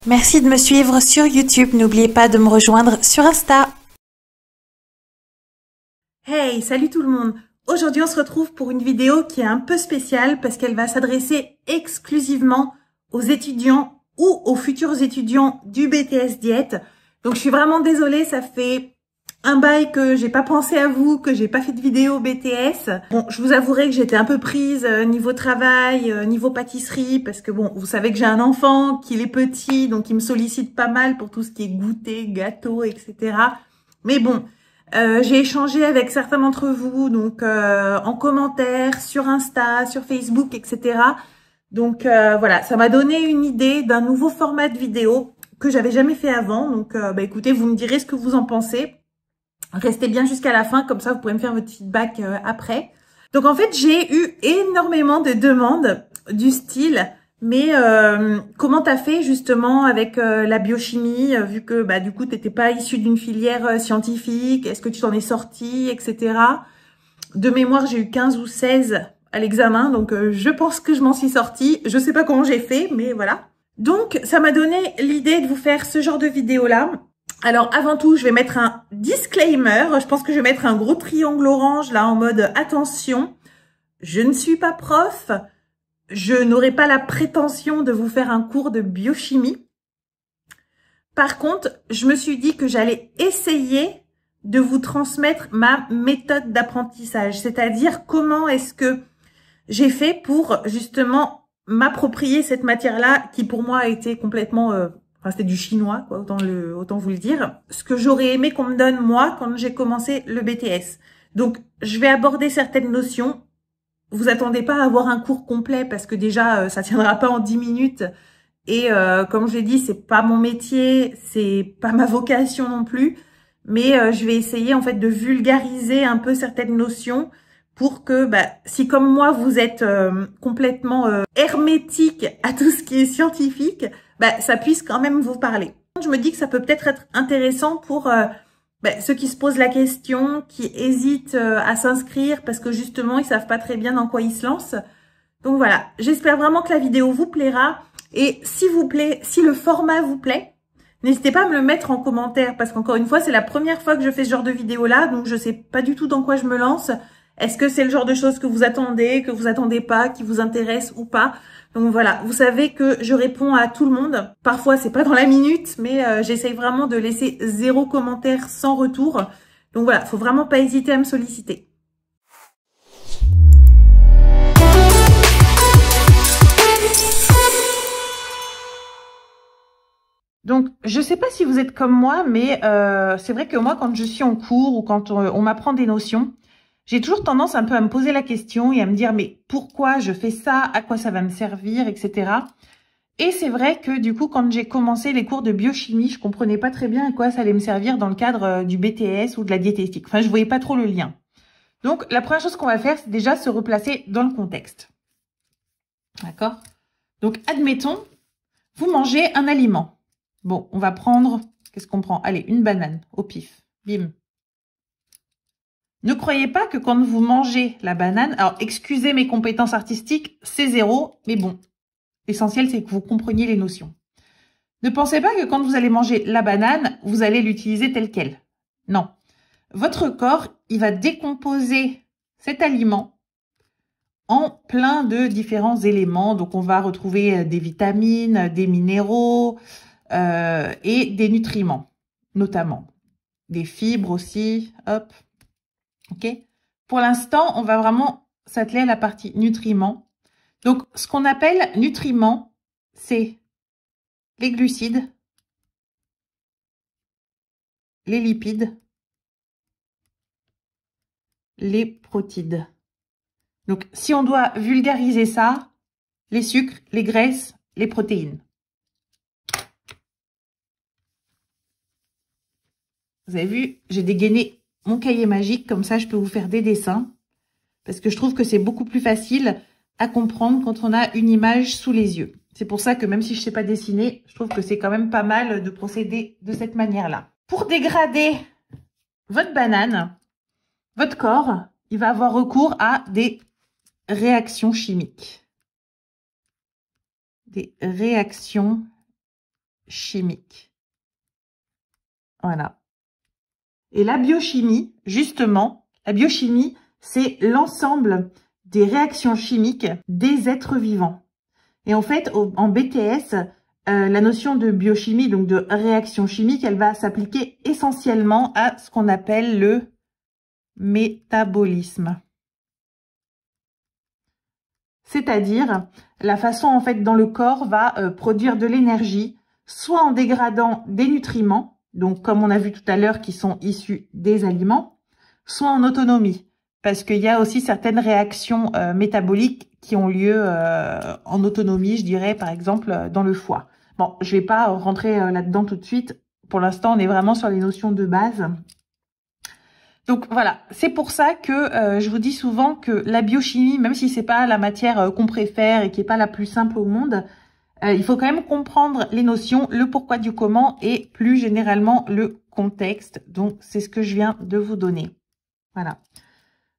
Merci de me suivre sur YouTube. N'oubliez pas de me rejoindre sur Insta. Hey, salut tout le monde! Aujourd'hui, on se retrouve pour une vidéo qui est un peu spéciale parce qu'elle va s'adresser exclusivement aux étudiants ou aux futurs étudiants du BTS Diète. Donc, je suis vraiment désolée, ça fait un bail que j'ai pas pensé à vous, que j'ai pas fait de vidéo BTS. Bon, je vous avouerai que j'étais un peu prise niveau travail, niveau pâtisserie, parce que bon, vous savez que j'ai un enfant, qu'il est petit, donc il me sollicite pas mal pour tout ce qui est goûter, gâteau, etc. Mais bon, j'ai échangé avec certains d'entre vous, donc en commentaire, sur Insta, sur Facebook, etc. Donc voilà, ça m'a donné une idée d'un nouveau format de vidéo que j'avais jamais fait avant. Donc écoutez, vous me direz ce que vous en pensez. Restez bien jusqu'à la fin, comme ça vous pourrez me faire votre feedback après. Donc en fait, j'ai eu énormément de demandes du style « Mais comment t'as fait justement avec la biochimie, vu que du coup t'étais pas issu d'une filière scientifique, est-ce que tu t'en es sorti, etc. » De mémoire, j'ai eu 15 ou 16 à l'examen, donc je pense que je m'en suis sortie. Je sais pas comment j'ai fait, mais voilà. Donc ça m'a donné l'idée de vous faire ce genre de vidéo-là. Alors, avant tout, je vais mettre un disclaimer. Je pense que je vais mettre un gros triangle orange, là, en mode « Attention, je ne suis pas prof. Je n'aurai pas la prétention de vous faire un cours de biochimie. Par contre, je me suis dit que j'allais essayer de vous transmettre ma méthode d'apprentissage. C'est-à-dire, comment est-ce que j'ai fait pour, justement, m'approprier cette matière-là qui, pour moi, a été complètement... Enfin, c'était du chinois, quoi, autant vous le dire. Ce que j'aurais aimé qu'on me donne, moi, quand j'ai commencé le BTS. Donc, je vais aborder certaines notions. Vous attendez pas à avoir un cours complet parce que déjà, ça tiendra pas en 10 minutes. Et comme je l'ai dit, c'est pas mon métier, c'est pas ma vocation non plus. Mais je vais essayer, en fait, de vulgariser un peu certaines notions pour que, si comme moi, vous êtes complètement hermétique à tout ce qui est scientifique, ça puisse quand même vous parler. Je me dis que ça peut peut-être être intéressant pour ceux qui se posent la question, qui hésitent à s'inscrire parce que justement, ils savent pas très bien dans quoi ils se lancent. Donc voilà, j'espère vraiment que la vidéo vous plaira. Et s'il vous plaît, si le format vous plaît, n'hésitez pas à me le mettre en commentaire parce qu'encore une fois, c'est la première fois que je fais ce genre de vidéo-là, donc je sais pas du tout dans quoi je me lance. Est-ce que c'est le genre de choses que vous attendez pas, qui vous intéresse ou pas? Donc voilà, vous savez que je réponds à tout le monde. Parfois, c'est pas dans la minute, mais j'essaye vraiment de laisser 0 commentaire sans retour. Donc voilà, faut vraiment pas hésiter à me solliciter. Donc, je sais pas si vous êtes comme moi, mais c'est vrai que moi, quand je suis en cours ou quand on m'apprend des notions, j'ai toujours tendance un peu à me poser la question et à me dire, mais pourquoi je fais ça? À quoi ça va me servir, etc. Et c'est vrai que du coup, quand j'ai commencé les cours de biochimie, je comprenais pas très bien à quoi ça allait me servir dans le cadre du BTS ou de la diététique. Enfin, je voyais pas trop le lien. Donc, la première chose qu'on va faire, c'est déjà se replacer dans le contexte. D'accord? Donc, admettons, vous mangez un aliment. Bon, on va prendre, qu'est-ce qu'on prend? Allez, une banane, au pif. Bim. Ne croyez pas que quand vous mangez la banane, alors excusez mes compétences artistiques, c'est 0, mais bon, l'essentiel c'est que vous compreniez les notions. Ne pensez pas que quand vous allez manger la banane, vous allez l'utiliser telle quelle. Non. Votre corps, il va décomposer cet aliment en plein de différents éléments. Donc, on va retrouver des vitamines, des minéraux et des nutriments, notamment. Des fibres aussi, hop. Ok. Pour l'instant, on va vraiment s'atteler à la partie nutriments. Donc, ce qu'on appelle nutriments, c'est les glucides, les lipides, les protides. Donc, si on doit vulgariser ça, les sucres, les graisses, les protéines. Vous avez vu, j'ai dégainé mon cahier magique, comme ça je peux vous faire des dessins. Parce que je trouve que c'est beaucoup plus facile à comprendre quand on a une image sous les yeux. C'est pour ça que même si je ne sais pas dessiner, je trouve que c'est quand même pas mal de procéder de cette manière-là. Pour dégrader votre banane, votre corps, il va avoir recours à des réactions chimiques. Des réactions chimique. Voilà. Et la biochimie, justement, la biochimie, c'est l'ensemble des réactions chimiques des êtres vivants. Et en fait, en BTS, la notion de biochimie, donc de réaction chimique, elle va s'appliquer essentiellement à ce qu'on appelle le métabolisme. C'est-à-dire la façon en fait dont le corps va produire de l'énergie, soit en dégradant des nutriments, donc comme on a vu tout à l'heure qui sont issus des aliments, soit en autonomie, parce qu'il y a aussi certaines réactions métaboliques qui ont lieu en autonomie, je dirais par exemple dans le foie. Bon, je vais pas rentrer là-dedans tout de suite. Pour l'instant, on est vraiment sur les notions de base. Donc voilà, c'est pour ça que je vous dis souvent que la biochimie, même si c'est pas la matière qu'on préfère et qui est pas la plus simple au monde, il faut quand même comprendre les notions, le pourquoi du comment et plus généralement le contexte. Donc c'est ce que je viens de vous donner. Voilà.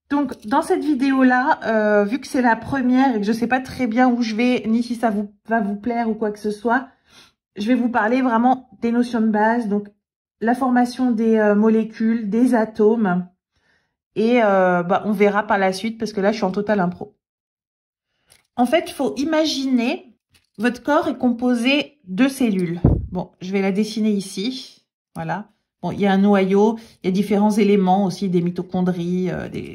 Donc dans cette vidéo-là, vu que c'est la première et que je sais pas très bien où je vais, ni si ça va vous plaire ou quoi que ce soit, je vais vous parler vraiment des notions de base, donc la formation des molécules, des atomes, et on verra par la suite, parce que là, je suis en totale impro. En fait, il faut imaginer, votre corps est composé de cellules. Bon, je vais la dessiner ici, voilà. Bon, il y a un noyau, il y a différents éléments aussi, des mitochondries,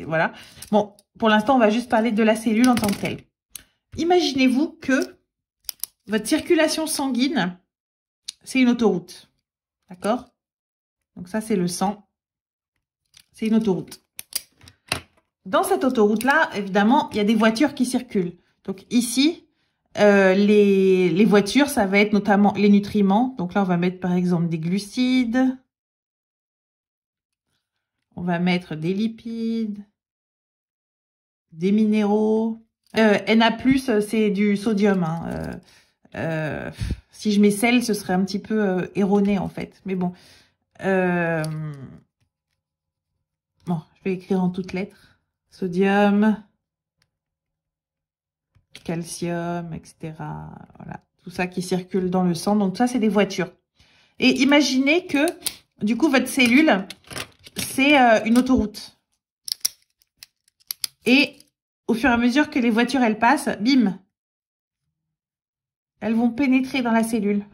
voilà. Bon, pour l'instant, on va juste parler de la cellule en tant que telle. Imaginez-vous que votre circulation sanguine, c'est une autoroute, d'accord? Donc ça, c'est le sang. C'est une autoroute. Dans cette autoroute-là, évidemment, il y a des voitures qui circulent. Donc ici, les voitures, ça va être notamment les nutriments. Donc là, on va mettre par exemple des glucides. On va mettre des lipides, des minéraux. Na+, c'est du sodium. Hein. Si je mets sel, ce serait un petit peu erroné en fait. Mais bon. Bon, je vais écrire en toutes lettres. Sodium, calcium, etc. Voilà, tout ça qui circule dans le sang. Donc ça, c'est des voitures. Et imaginez que, du coup, votre cellule, c'est une autoroute. Et au fur et à mesure que les voitures, elles passent, bim, elles vont pénétrer dans la cellule.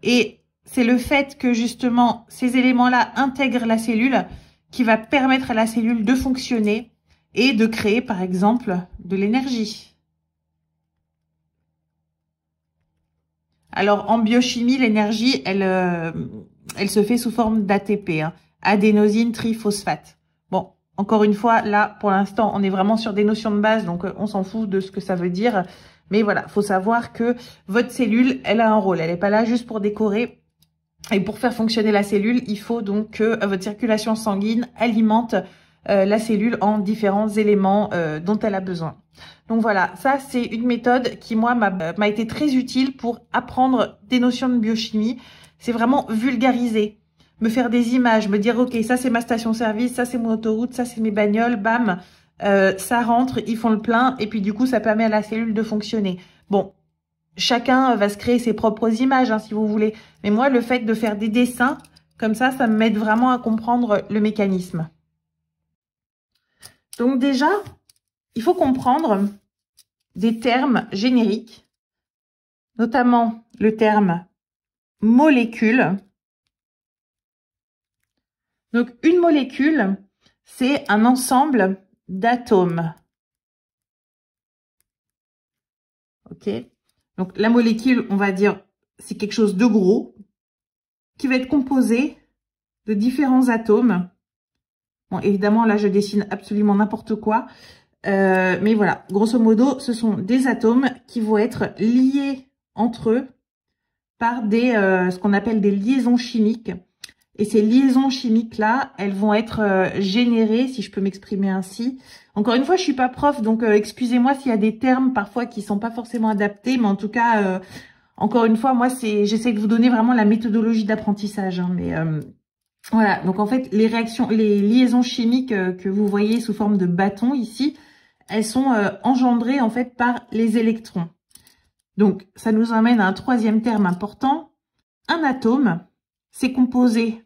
Et c'est le fait que, justement, ces éléments-là intègrent la cellule qui va permettre à la cellule de fonctionner et de créer, par exemple, de l'énergie. Alors, en biochimie, l'énergie, elle se fait sous forme d'ATP, hein, adénosine triphosphate. Bon, encore une fois, là, pour l'instant, on est vraiment sur des notions de base, donc on s'en fout de ce que ça veut dire. Mais voilà, faut savoir que votre cellule, elle a un rôle. Elle n'est pas là juste pour décorer. Et pour faire fonctionner la cellule, il faut donc que votre circulation sanguine alimente la cellule en différents éléments dont elle a besoin. Donc voilà, ça c'est une méthode qui moi m'a été très utile pour apprendre des notions de biochimie. C'est vraiment vulgariser, me faire des images, me dire ok, ça c'est ma station-service, ça c'est mon autoroute, ça c'est mes bagnoles, bam, ça rentre, ils font le plein et puis du coup ça permet à la cellule de fonctionner. Bon. Chacun va se créer ses propres images, hein, si vous voulez. Mais moi, le fait de faire des dessins, comme ça m'aide vraiment à comprendre le mécanisme. Donc déjà, il faut comprendre des termes génériques, notamment le terme molécule. Donc, une molécule, c'est un ensemble d'atomes. Ok ? Donc, la molécule, on va dire, c'est quelque chose de gros qui va être composé de différents atomes. Bon, évidemment, là, je dessine absolument n'importe quoi. Mais voilà, grosso modo, ce sont des atomes qui vont être liés entre eux par ce qu'on appelle des liaisons chimiques. Et ces liaisons chimiques-là, elles vont être générées, si je peux m'exprimer ainsi. Encore une fois, je suis pas prof, donc excusez-moi s'il y a des termes parfois qui sont pas forcément adaptés, mais en tout cas, encore une fois, moi, j'essaie de vous donner vraiment la méthodologie d'apprentissage. Hein, mais voilà, donc en fait, les liaisons chimiques que vous voyez sous forme de bâtons ici, elles sont engendrées en fait par les électrons. Donc, ça nous amène à un troisième terme important, un atome, c'est composé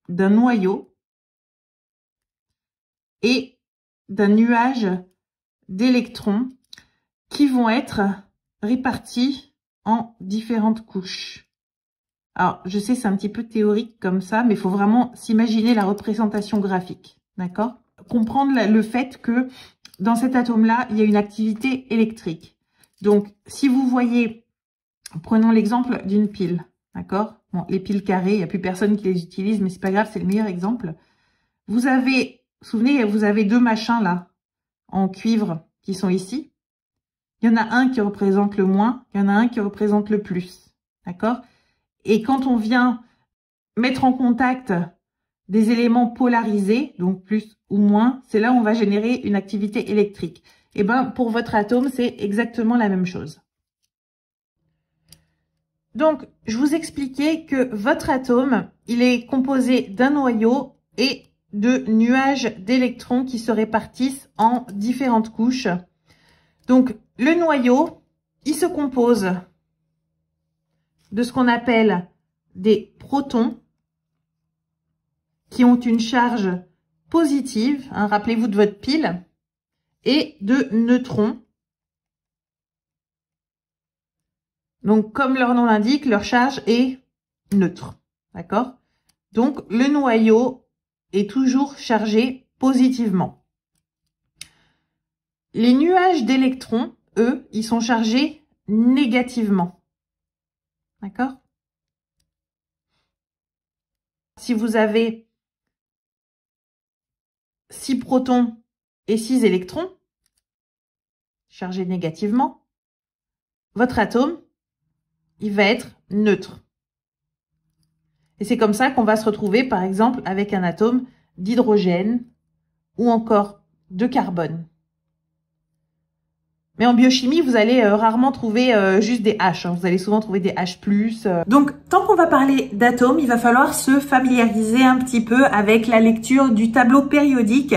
d'un noyau et d'un nuage d'électrons qui vont être répartis en différentes couches. Alors, je sais, c'est un petit peu théorique comme ça, mais il faut vraiment s'imaginer la représentation graphique, d'accord? Comprendre le fait que dans cet atome-là, il y a une activité électrique. Donc, si vous voyez, prenons l'exemple d'une pile, d'accord? Bon, les piles carrées, il n'y a plus personne qui les utilise, mais c'est pas grave, c'est le meilleur exemple. Vous avez, vous vous souvenez, vous avez deux machins là, en cuivre, qui sont ici. Il y en a un qui représente le moins, il y en a un qui représente le plus, d'accord? Et quand on vient mettre en contact des éléments polarisés, donc plus ou moins, c'est là où on va générer une activité électrique. Et ben, pour votre atome, c'est exactement la même chose. Donc, je vous expliquais que votre atome, il est composé d'un noyau et de nuages d'électrons qui se répartissent en différentes couches. Donc, le noyau, il se compose de ce qu'on appelle des protons qui ont une charge positive, hein, rappelez-vous de votre pile, et de neutrons. Donc, comme leur nom l'indique, leur charge est neutre, d'accord? Donc, le noyau est toujours chargé positivement. Les nuages d'électrons, eux, ils sont chargés négativement, d'accord? Si vous avez 6 protons et 6 électrons chargés négativement, votre atome, il va être neutre. Et c'est comme ça qu'on va se retrouver, par exemple, avec un atome d'hydrogène ou encore de carbone. Mais en biochimie, vous allez rarement trouver juste des H. Hein. Vous allez souvent trouver des H+. Donc, tant qu'on va parler d'atomes, il va falloir se familiariser un petit peu avec la lecture du tableau périodique.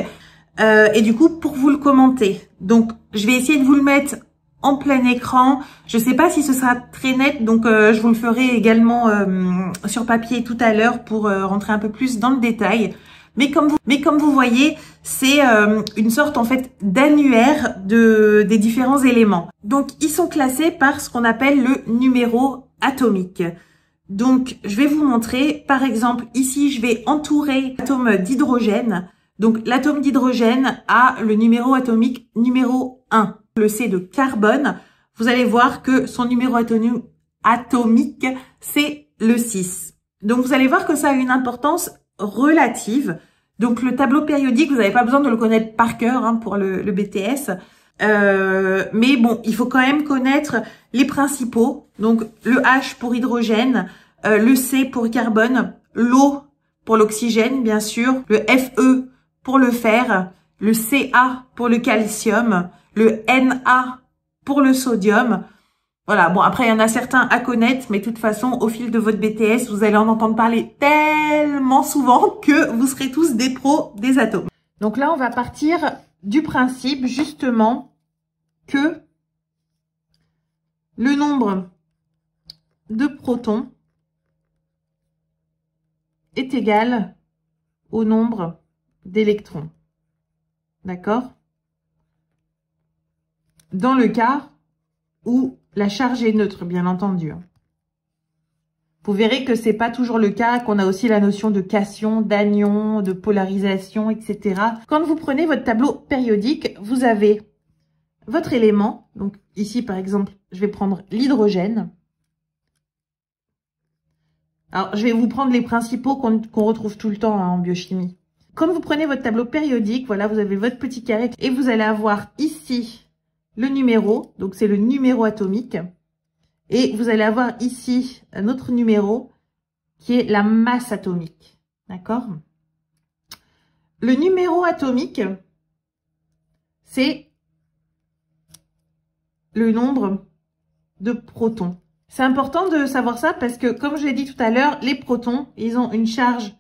Et du coup, pour vous le commenter. Donc, je vais essayer de vous le mettre en plein écran. Je ne sais pas si ce sera très net, donc je vous le ferai également sur papier tout à l'heure pour rentrer un peu plus dans le détail. Mais comme vous voyez, c'est une sorte en fait d'annuaire des différents éléments. Donc, ils sont classés par ce qu'on appelle le numéro atomique. Donc, je vais vous montrer, par exemple, ici, je vais entourer l'atome d'hydrogène. Donc, l'atome d'hydrogène a le numéro atomique numéro 1. Le C de carbone, vous allez voir que son numéro atomique, c'est le 6. Donc, vous allez voir que ça a une importance relative. Donc, le tableau périodique, vous n'avez pas besoin de le connaître par cœur hein, pour le BTS. Mais bon, il faut quand même connaître les principaux. Donc, le H pour hydrogène, le C pour carbone, l'O pour l'oxygène, bien sûr, le Fe pour le fer, le Ca pour le calcium, le Na pour le sodium. Voilà, bon, après, il y en a certains à connaître, mais de toute façon, au fil de votre BTS, vous allez en entendre parler tellement souvent que vous serez tous des pros des atomes. Donc là, on va partir du principe, justement, que le nombre de protons est égal au nombre d'électrons. D'accord? Dans le cas où la charge est neutre, bien entendu. Vous verrez que c'est pas toujours le cas, qu'on a aussi la notion de cation, d'anion, de polarisation, etc. Quand vous prenez votre tableau périodique, vous avez votre élément. Donc ici, par exemple, je vais prendre l'hydrogène. Alors, je vais vous prendre les principaux qu'on retrouve tout le temps hein, en biochimie. Quand vous prenez votre tableau périodique, voilà, vous avez votre petit carré et vous allez avoir ici le numéro, donc c'est le numéro atomique. Et vous allez avoir ici un autre numéro qui est la masse atomique. D'accord? Le numéro atomique, c'est le nombre de protons. C'est important de savoir ça parce que, comme je l'ai dit tout à l'heure, les protons, ils ont une charge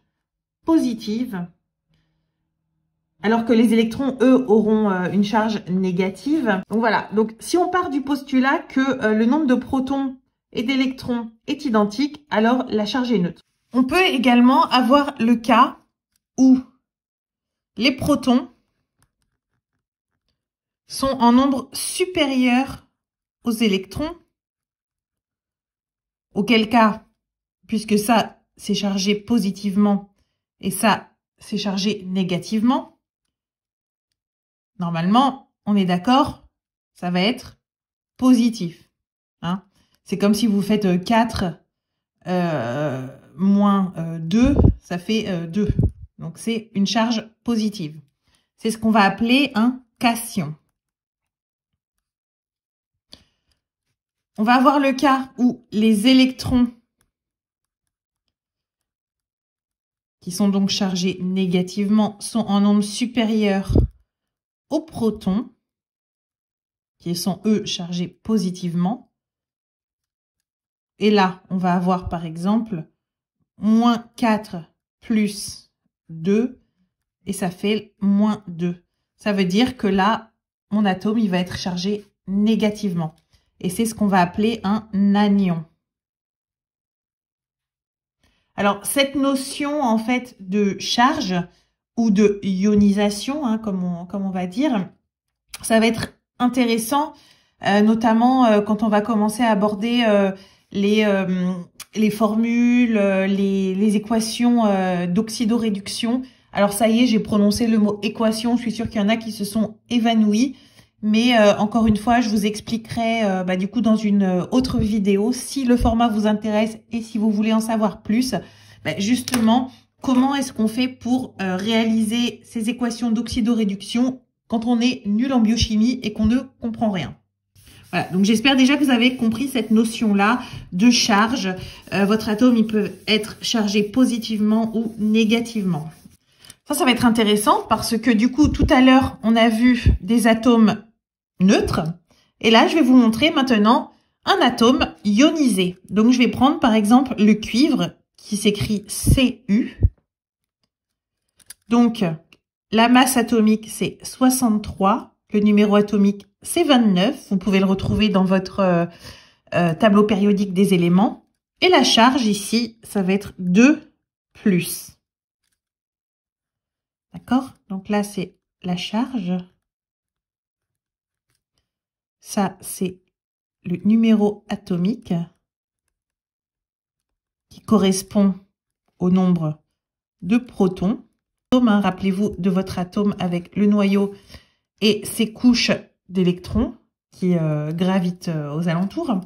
positive, alors que les électrons, eux, auront une charge négative. Donc voilà, donc si on part du postulat que le nombre de protons et d'électrons est identique, alors la charge est neutre. On peut également avoir le cas où les protons sont en nombre supérieur aux électrons, auquel cas, puisque ça, c'est chargé positivement et ça, c'est chargé négativement, normalement, on est d'accord, ça va être positif. Hein. C'est comme si vous faites 4 moins 2, ça fait 2. Donc, c'est une charge positive. C'est ce qu'on va appeler un cation. On va avoir le cas où les électrons, qui sont donc chargés négativement, sont en nombre supérieur aux protons, qui sont eux chargés positivement. Et là, on va avoir par exemple moins 4 plus 2, et ça fait moins 2. Ça veut dire que là, mon atome, il va être chargé négativement. Et c'est ce qu'on va appeler un anion. Alors, cette notion, en fait, de charge ou de ionisation, hein, comme on va dire, ça va être intéressant, notamment quand on va commencer à aborder les formules, les équations d'oxydoréduction. Alors, ça y est, j'ai prononcé le mot équation. Je suis sûre qu'il y en a qui se sont évanouis. Mais encore une fois, je vous expliquerai du coup dans une autre vidéo, si le format vous intéresse et si vous voulez en savoir plus, justement, comment est-ce qu'on fait pour réaliser ces équations d'oxydoréduction quand on est nul en biochimie et qu'on ne comprend rien. Voilà, donc j'espère déjà que vous avez compris cette notion-là de charge. Votre atome, il peut être chargé positivement ou négativement. Ça va être intéressant parce que du coup, tout à l'heure, on a vu des atomes neutres. Et là, je vais vous montrer maintenant un atome ionisé. Donc, je vais prendre par exemple le cuivre qui s'écrit Cu. Donc, la masse atomique, c'est 63. Le numéro atomique, c'est 29. Vous pouvez le retrouver dans votre tableau périodique des éléments. Et la charge ici, ça va être 2+. D'accord? Donc là, c'est la charge. Ça, c'est le numéro atomique qui correspond au nombre de protons. Rappelez-vous de votre atome avec le noyau et ses couches d'électrons qui gravitent aux alentours.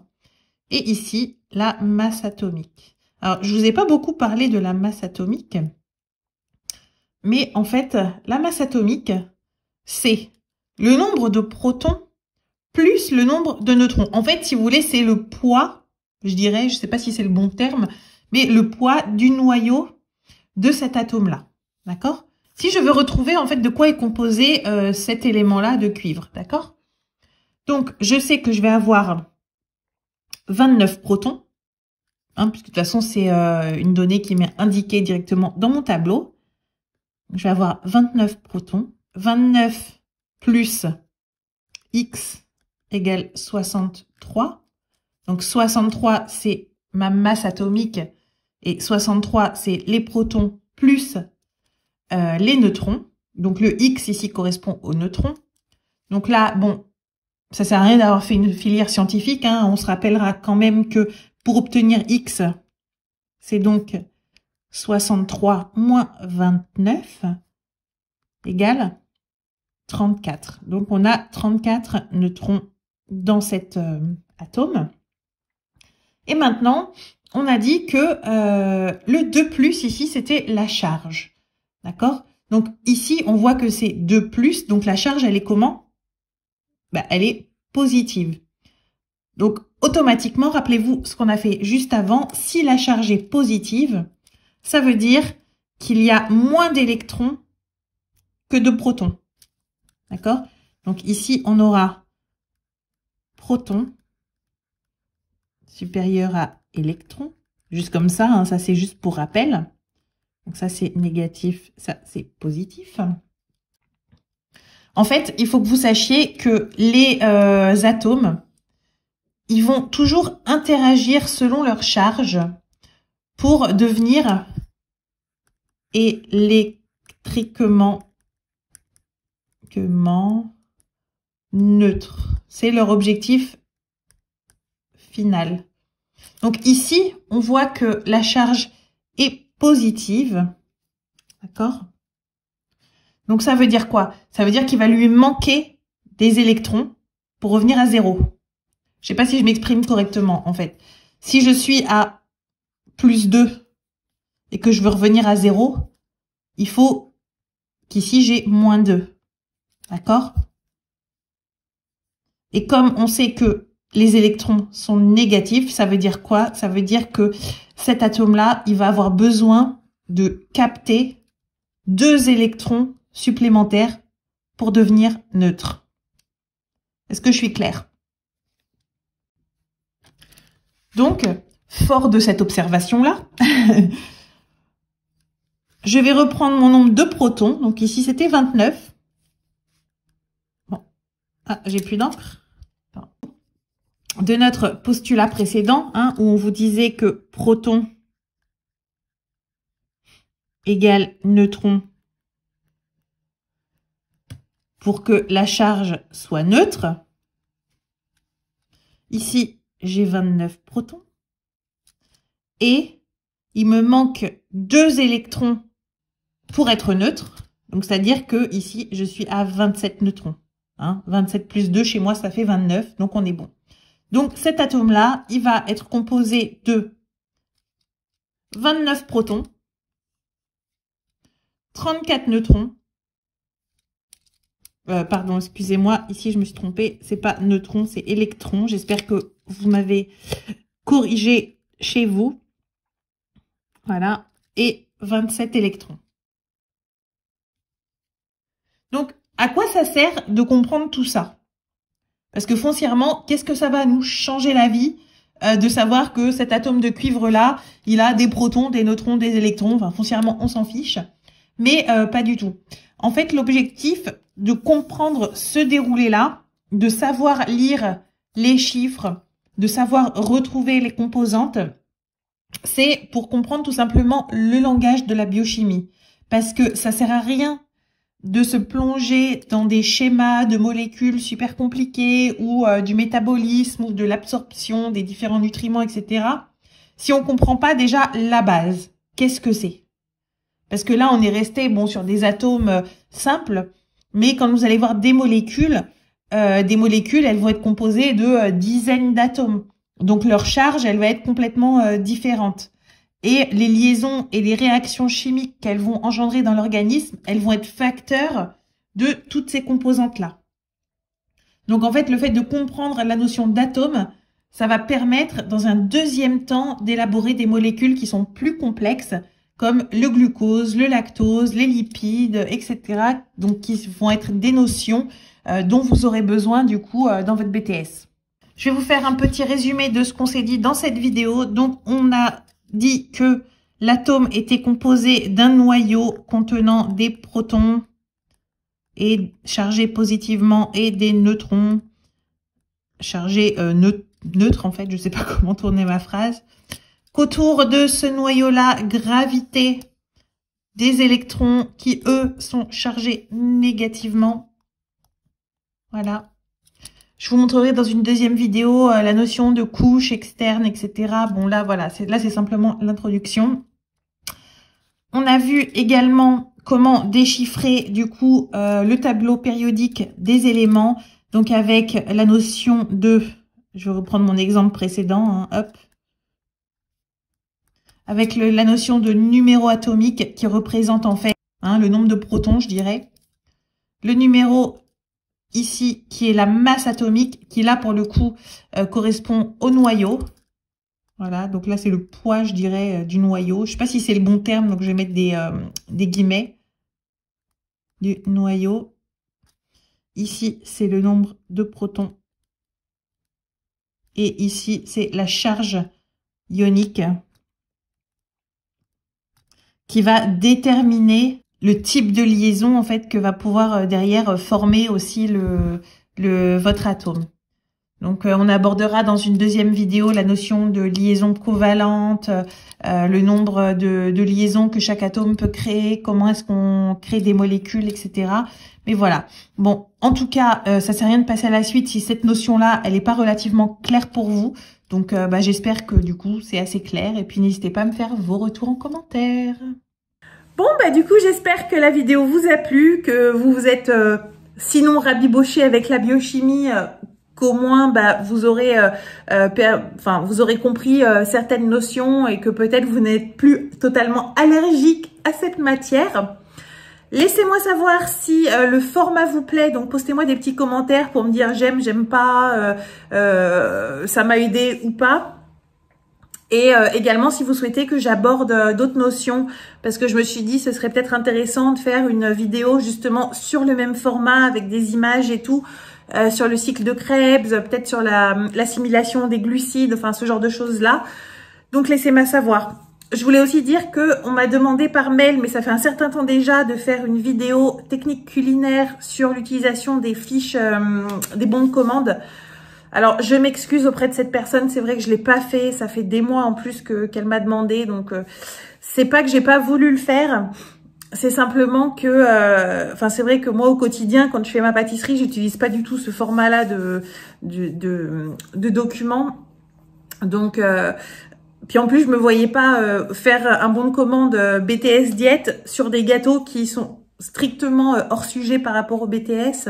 Et ici, la masse atomique. Alors, je vous ai pas beaucoup parlé de la masse atomique, mais en fait, la masse atomique, c'est le nombre de protons plus le nombre de neutrons. En fait, si vous voulez, c'est le poids, je dirais, je sais pas si c'est le bon terme, mais le poids du noyau de cet atome-là. D'accord? Si je veux retrouver, en fait, de quoi est composé cet élément-là de cuivre. D'accord? Donc, je sais que je vais avoir 29 protons, hein, puisque de toute façon, c'est une donnée qui m'est indiquée directement dans mon tableau. Je vais avoir 29 protons. 29 plus X égale 63. Donc 63, c'est ma masse atomique et 63, c'est les protons plus les neutrons. Donc le X ici correspond aux neutrons. Donc là, bon, ça sert à rien d'avoir fait une filière scientifique. Hein. On se rappellera quand même que pour obtenir X, c'est donc 63 moins 29 égale 34. Donc on a 34 neutrons dans cet atome. Et maintenant, on a dit que le 2+, ici, c'était la charge. D'accord? Donc ici, on voit que c'est 2+, donc la charge, elle est comment? Elle est positive. Donc automatiquement, rappelez-vous ce qu'on a fait juste avant, si la charge est positive, ça veut dire qu'il y a moins d'électrons que de protons. D'accord? Donc ici, on aura proton supérieur à électron. Juste comme ça, hein, ça c'est juste pour rappel. Donc ça c'est négatif, ça c'est positif. En fait, il faut que vous sachiez que les atomes, ils vont toujours interagir selon leur charge pour devenir électriquement neutres. C'est leur objectif final. Donc ici, on voit que la charge est positive. D'accord? Donc ça veut dire quoi? Ça veut dire qu'il va lui manquer des électrons pour revenir à 0. Je sais pas si je m'exprime correctement, en fait. Si je suis à plus 2 et que je veux revenir à 0, il faut qu'ici j'ai moins 2. D'accord? Et comme on sait que les électrons sont négatifs, ça veut dire quoi? Ça veut dire que cet atome-là, il va avoir besoin de capter 2 électrons supplémentaires pour devenir neutre. Est-ce que je suis claire? Donc, fort de cette observation-là, je vais reprendre mon nombre de protons. Donc ici, c'était 29. Bon. Ah, j'ai plus d'encre. De notre postulat précédent, hein, où on vous disait que proton égale neutron pour que la charge soit neutre. Ici, j'ai 29 protons. Et il me manque 2 électrons pour être neutre. Donc, c'est-à-dire que ici, je suis à 27 neutrons. Hein, 27 plus 2, chez moi, ça fait 29. Donc, on est bon. Donc, cet atome-là, il va être composé de 29 protons, 34 neutrons. Pardon, excusez-moi, ici, je me suis trompée. C'est pas neutrons, c'est électrons. J'espère que vous m'avez corrigé chez vous. Voilà. Et 27 électrons. Donc, à quoi ça sert de comprendre tout ça? Parce que foncièrement, qu'est-ce que ça va nous changer la vie de savoir que cet atome de cuivre-là, il a des protons, des neutrons, des électrons. Enfin, foncièrement, on s'en fiche. Mais pas du tout. En fait, l'objectif de comprendre ce déroulé-là, de savoir lire les chiffres, de savoir retrouver les composantes, c'est pour comprendre tout simplement le langage de la biochimie. Parce que ça sert à rien de se plonger dans des schémas de molécules super compliqués ou du métabolisme ou de l'absorption des différents nutriments, etc. si on comprend pas déjà la base. Qu'est-ce que c'est? Parce que là, on est resté sur des atomes simples, mais quand vous allez voir des molécules, elles vont être composées de dizaines d'atomes. Donc leur charge, elle va être complètement différente. Et les liaisons et les réactions chimiques qu'elles vont engendrer dans l'organisme, elles vont être facteurs de toutes ces composantes-là. Donc en fait, le fait de comprendre la notion d'atome, ça va permettre dans un deuxième temps d'élaborer des molécules qui sont plus complexes, comme le glucose, le lactose, les lipides, etc. Donc qui vont être des notions dont vous aurez besoin du coup dans votre BTS. Je vais vous faire un petit résumé de ce qu'on s'est dit dans cette vidéo. Donc on a dit que l'atome était composé d'un noyau contenant des protons et chargés positivement et des neutrons chargés neutres en fait, je sais pas comment tourner ma phrase. Qu'autour de ce noyau-là gravitaient des électrons qui, eux, sont chargés négativement. Voilà. Je vous montrerai dans une deuxième vidéo la notion de couche externe, etc. Bon, là, voilà, c'est simplement l'introduction. On a vu également comment déchiffrer, du coup, le tableau périodique des éléments. Donc, avec la notion de... Je vais reprendre mon exemple précédent, hein, hop. Avec la notion de numéro atomique qui représente en fait le nombre de protons, je dirais. Le numéro ici qui est la masse atomique, qui là pour le coup correspond au noyau. Voilà, donc là c'est le poids, je dirais, du noyau. Je sais pas si c'est le bon terme, donc je vais mettre des guillemets. Du noyau. Ici c'est le nombre de protons. Et ici c'est la charge ionique, qui va déterminer le type de liaison en fait que va pouvoir derrière former aussi votre atome. Donc, on abordera dans une deuxième vidéo la notion de liaison covalente, le nombre de liaisons que chaque atome peut créer, comment est-ce qu'on crée des molécules, etc. Mais voilà. Bon, en tout cas, ça sert à rien de passer à la suite si cette notion-là, elle n'est pas relativement claire pour vous. Donc, j'espère que du coup, c'est assez clair. Et puis, n'hésitez pas à me faire vos retours en commentaire. Bon, du coup, j'espère que la vidéo vous a plu, que vous vous êtes sinon rabiboché avec la biochimie, qu'au moins vous aurez vous aurez compris certaines notions et que peut-être vous n'êtes plus totalement allergique à cette matière. Laissez-moi savoir si le format vous plaît, donc postez-moi des petits commentaires pour me dire j'aime, j'aime pas, ça m'a aidé ou pas. Et également si vous souhaitez que j'aborde d'autres notions, parce que je me suis dit ce serait peut-être intéressant de faire une vidéo justement sur le même format avec des images et tout, sur le cycle de Krebs, peut-être sur l'assimilation des glucides, enfin ce genre de choses-là. Donc laissez-moi savoir. Je voulais aussi dire que on m'a demandé par mail, mais ça fait un certain temps déjà, de faire une vidéo technique culinaire sur l'utilisation des fiches, des bons de commande. Alors, je m'excuse auprès de cette personne, c'est vrai que je l'ai pas fait, ça fait des mois en plus qu'elle m'a demandé, donc c'est pas que j'ai pas voulu le faire, c'est simplement que, c'est vrai que moi au quotidien, quand je fais ma pâtisserie, j'utilise pas du tout ce format-là de documents, donc puis en plus je me voyais pas faire un bon de commande BTS diète sur des gâteaux qui sont strictement hors sujet par rapport au BTS.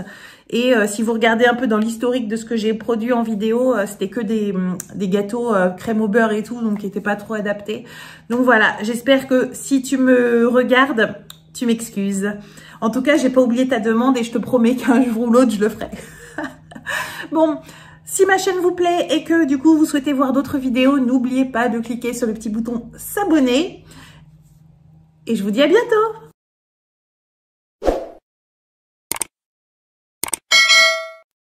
Et si vous regardez un peu dans l'historique de ce que j'ai produit en vidéo, c'était que des gâteaux crème au beurre et tout, donc qui n'étaient pas trop adaptés. Donc voilà, j'espère que si tu me regardes, tu m'excuses. En tout cas, j'ai pas oublié ta demande et je te promets qu'un jour ou l'autre, je le ferai. Bon, si ma chaîne vous plaît et que du coup, vous souhaitez voir d'autres vidéos, n'oubliez pas de cliquer sur le petit bouton s'abonner. Et je vous dis à bientôt!